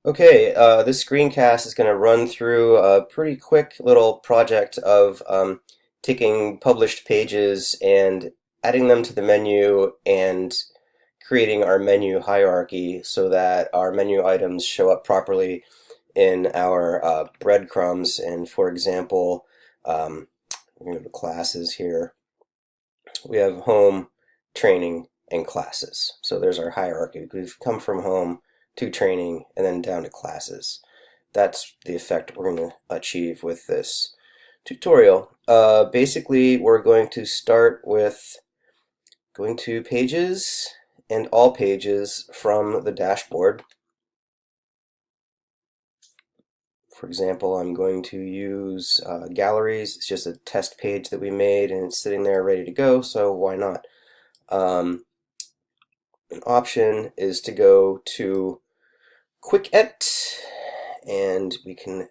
Okay, this screencast is going to run through a pretty quick little project of taking published pages and adding them to the menu and creating our menu hierarchy so that our menu items show up properly in our breadcrumbs. And for example, we're going to go to classes here. We have home, training, and classes. So there's our hierarchy. We've come from home to training and then down to classes. That's the effect we're going to achieve with this tutorial. Basically, we're going to start with going to pages and all pages from the dashboard. For example, I'm going to use galleries. It's just a test page that we made and it's sitting there ready to go, so why not? An option is to go to Quick Edit and we can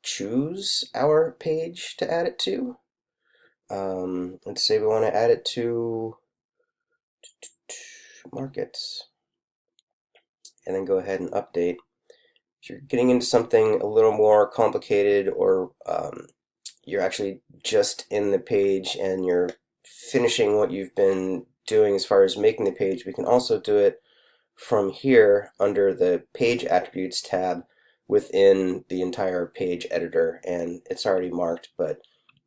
choose our page to add it to. Let's say we want to add it to markets and then go ahead and update. If you're getting into something a little more complicated or you're actually just in the page and you're finishing what you've been doing as far as making the page, we can also do it from here under the page attributes tab within the entire page editor, and it's already marked, but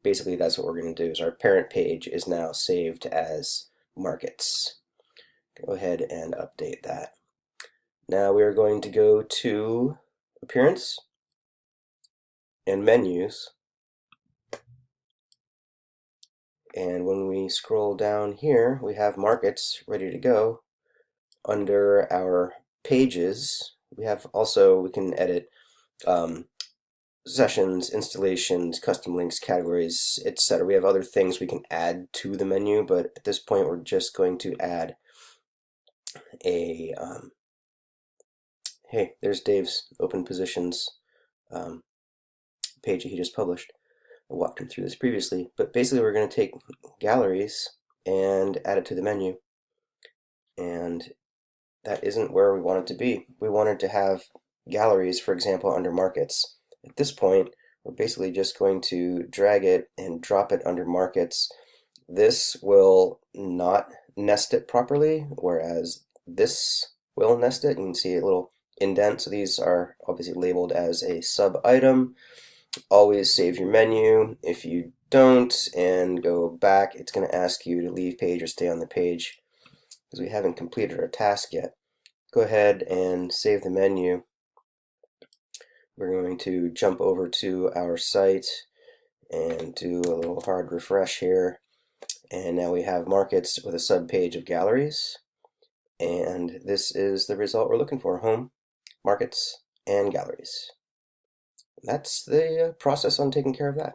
basically that's what we're going to do. Is our parent page is now saved as markets. Go ahead and update that. Now we are going to go to appearance and menus, and when we scroll down here we have markets ready to go. Under our pages we have also, we can edit sessions, installations, custom links, categories, etc. We have other things we can add to the menu, but at this point we're just going to add a hey, there's Dave's open positions page that he just published. I walked him through this previously, but basically we're going to take galleries and add it to the menu, and that isn't where we want it to be. We wanted to have galleries, for example, under markets. At this point, we're basically just going to drag it and drop it under markets. This will not nest it properly, whereas this will nest it. You can see a little indent, so these are obviously labeled as a sub-item. Always save your menu. If you don't and go back, it's going to ask you to leave page or stay on the page because we haven't completed our task yet. Go ahead and save the menu. We're going to jump over to our site and do a little hard refresh here. And now we have markets with a sub-page of galleries. And this is the result we're looking for: home, markets, and galleries. That's the process on taking care of that.